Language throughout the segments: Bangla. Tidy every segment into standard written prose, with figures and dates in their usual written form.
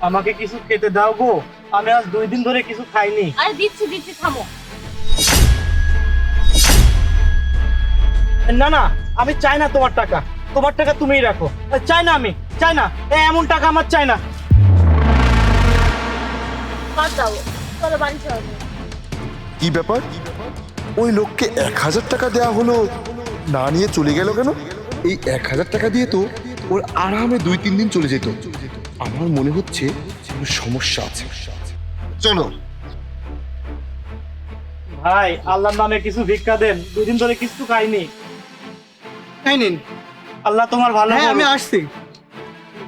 আমাকে কিছু খেতে দাও গো, আমি আজ 2 দিন ধরে কিছু খাইনি। আরে দিচ্ছি দিচ্ছি, থামো। না না, আমি চাই না তোমার টাকা, তোমার টাকা তুমিই রাখো। চাই না, আমি চাই না, এমন টাকা আমার চাই না। বাদ দাও, চলো বাড়ি চলো। কি ব্যাপার? ওই লোককে 1000 টাকা দেয়া হলো, না নিয়ে চলে গেল কেন? এই 1000 টাকা দিয়ে তো ওর আরামে 2-3 দিন চলে যেত। আমার মনে হচ্ছে কোনো সমস্যা আছে। চলো ভাই, আল্লাহর নামে কিছু ভিক্ষা দেন, 2 দিন ধরে কিছু খাইনি। এই নিন। আল্লাহ তোমার ভালো হ্যাঁ, আমি করুক। আসছি।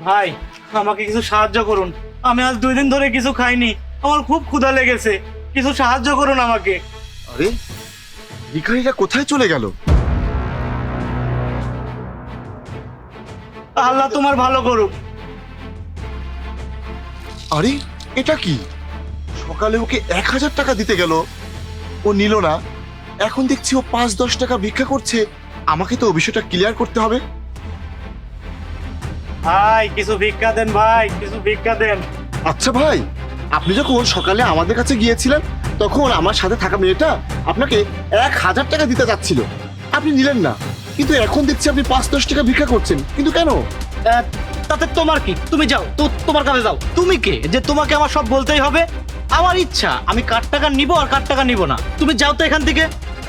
ভাই, আমাকে কিছু সাহায্য করুন, আমি আজ 2 দিন ধরে কিছু খাইনি, আমার খুব ক্ষুধা লেগেছে, কিছু সাহায্য করুন আমাকে। আরে ভিখারিটা কোথায় চলে গেল? আল্লাহ তোমার ভালো করুক। আরে এটা কি? সকালে ওকে 1000 টাকা দিতে গেল, ও নিল না। এখন দেখছি ও 5-10 টাকা ভিক্ষা করছে। আমাকে তো বিষয়টা ক্লিয়ার করতে হবে। ভাই, কিছু ভিক্ষা দেন, ভাই কিছু ভিক্ষা দেন। আচ্ছা ভাই, আপনি যখন সকালে আমাদের কাছে গিয়েছিলেন তখন আমার সাথে থাকা মেয়েটা আপনাকে 1000 টাকা দিতে যাচ্ছিল, আপনি নিলেন না। কিন্তু এখন দেখছি আপনি 5-10 টাকা ভিক্ষা করছেন, কিন্তু কেন? তাতে তোমার কি? তুমি যাও তো, তোমার কাছে যাও। তুমি কে যে তোমাকে আমার সব বলতেই হবে? আমার ইচ্ছা, আমি কার টাকা নিব আর কার টাকা নিব না। তুমি যাও তো এখান থেকে।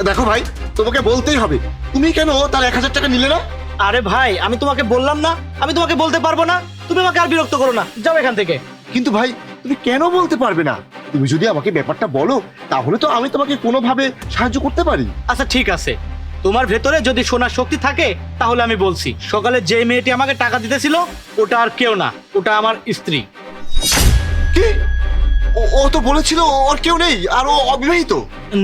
দেখো ভাই, তোমাকে বলতেই হবে। তুমি কেন তার 1000 টাকা নিলে না? আরে ভাই, আমি তোমাকে বললাম না, আমি তোমাকে বলতে পারবো না। তুমি আমাকে আর বিরক্ত করো না, যাও এখান থেকে। কিন্তু ভাই, তুমি কেন বলতে পারবে না? তুমি যদি আমাকে ব্যাপারটা বলো তাহলে তো আমি তোমাকে কোনোভাবে সাহায্য করতে পারি। আচ্ছা ঠিক আছে, তোমার ভেতরে যদি শোনার শক্তি থাকে তাহলে আমি বলছি। সকালে যে মেয়েটি আমাকে টাকা দিতেছিল ওটা আর কেউ না, ওটা আমার স্ত্রী। কি? ও তো বলেছিল ওর কেউ নেই আর ও অবিবাহিত।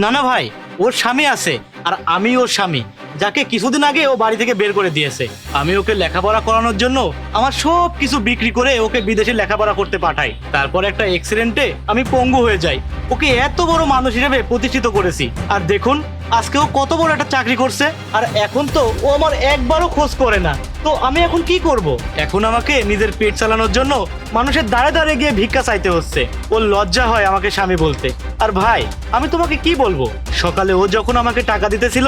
না না ভাই, ওর স্বামী আছে, আর আমি ওর স্বামী, যাকে কিছুদিন আগে ও বাড়ি থেকে বের করে দিয়েছে। আমি ওকে লেখাপড়া করানোর জন্য আমার সব কিছু বিক্রি করে ওকে বিদেশে লেখাপড়া করতে পাঠাই। তারপর একটা অ্যাক্সিডেন্টে আমি পঙ্গু হয়ে যাই। ওকে এত বড় মানুষ হিসেবে প্রতিষ্ঠিত করেছি, আর দেখুন আজকে ও কত বড় একটা চাকরি করছে, আর এখন তো ও আমার একবারও খোঁজ করে না। তো আমি এখন কি করব? এখন আমাকে নিজের পেট চালানোর জন্য মানুষের দাঁড়ে দাঁড়ে গিয়ে ভিক্ষা চাইতে হচ্ছে। ওর লজ্জা হয় আমাকে স্বামী বলতে। আর ভাই, আমি তোমাকে কি বলবো, সকালে ও যখন আমাকে টাকা দিতেছিল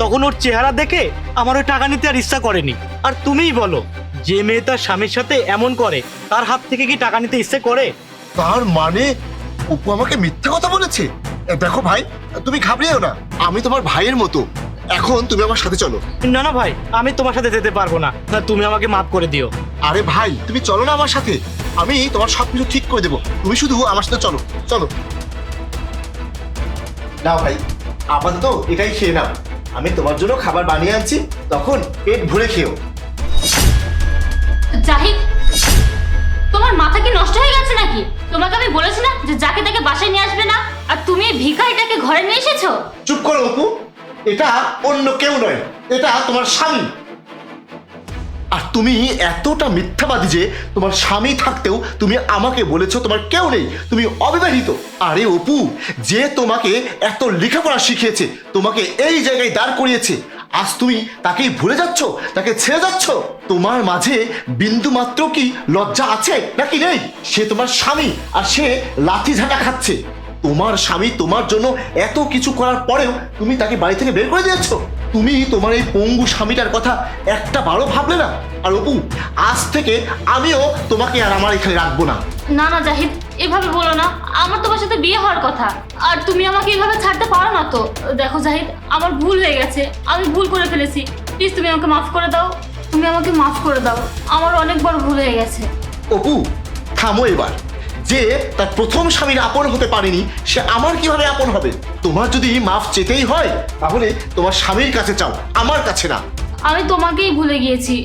তখন ওর চেহারা দেখে আমার ওই টাকা নিতে আর ইচ্ছা করেনি। আর তুমিই বলো, যে মেয়ে তার স্বামীর সাথে এমন করে তার হাত থেকে কি টাকা নিতে ইচ্ছে করে? তার মানে অপু আমাকে মিথ্যা কথা বলেছে? দেখো ভাই, তুমি ঘাবড়িও না, আমি তোমার ভাইয়ের মতো। এখন তুমি আমার সাথে চলো। না না ভাই, আমি তোমার সাথে যেতে পারবো না, না তুমি আমাকে মাফ করে দিও। আরে ভাই, তুমি চলো না আমার সাথে, আমি তোমার সবকিছু ঠিক করে দেবো। তুমি শুধু আমার সাথে চলো চলো। নাও ভাই, আপাতত এটাই খেয়ে নাও। আমি তোমার জন্য খাবার বানিয়ে আনছি, তখন পেট ভরে খেও। জাহিদ, তোমার মাথা কি নষ্ট হয়ে গেছে নাকি? তোমাকে আমি বলেছি না যে যাকে তাকে বাসায় নিয়ে আসবে না, আর তুমি এই ভিখারিটাকে ঘরে নিয়ে এসেছো? চুপ করো অপু, এটা অন্য কেউ নয়, এটা তোমার স্বামী। আর তুমি এতটা মিথ্যাবাদী যে তোমার স্বামী থাকতেও তুমি আমাকে বলেছো তোমার কেউ নেই, তুমি অবিবাহিত। আরে অপু, যে তোমাকে এত লেখাপড়া শিখিয়েছে, তোমাকে এই জায়গায় দাঁড় করিয়েছে, আজ তুমি তাকেই ভুলে যাচ্ছ, তাকে ছেড়ে যাচ্ছ? তোমার মাঝে বিন্দু মাত্র কি লজ্জা আছে নাকি নেই? সে তোমার স্বামী, আর সে লাঠি ঝাঁটা খাচ্ছে। তোমার স্বামী তোমার জন্য এত কিছু করার পরেও তুমি তাকে বাড়ি থেকে বের করে দিয়েছো। তুমি তোমার এই পঙ্গু স্বামীটার কথা একটা বারও ভাবলে না? আর অপু, আজ থেকে আমিও তোমাকে আর আমার এখানে রাখবো না। না না জাহিদ, এভাবে বলো না, আমার তোমার সাথে বিয়ে হওয়ার কথা, আর তুমি আমাকে এভাবে ছাড়তে পারো না তো। দেখো জাহিদ, আমার ভুল হয়ে গেছে, আমি ভুল করে ফেলেছি, প্লিজ তুমি আমাকে মাফ করে দাও। তুমি আমাকে মাফ করে দাও, আমার অনেক বড় ভুল হয়ে গেছে। অপু, থামো এবার। যে তার প্রথম স্বামীর আপন হতে পারেনি, সে আমার কিভাবে আপন হবে? তোমার যদি মাফ চেতেই হয় তাহলে তোমার স্বামীর কাছে চাও, আমার কাছে না। আমি তোমাকেই ভুলে গিয়েছি,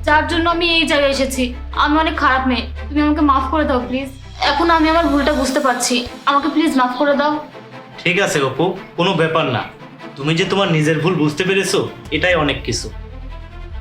যার জন্য আমি এই জায়গায় এসেছি। আমি অনেক খারাপ মেয়ে, তুমি আমাকে মাফ করে দাও প্লিজ। এখন আমি আমার ভুলটা বুঝতে পারছি, আমাকে প্লিজ মাফ করে দাও। ঠিক আছে অপু, কোনো ব্যাপার না। তুমি যে তোমার নিজের ভুল বুঝতে পেরেছো, এটাই অনেক কিছু।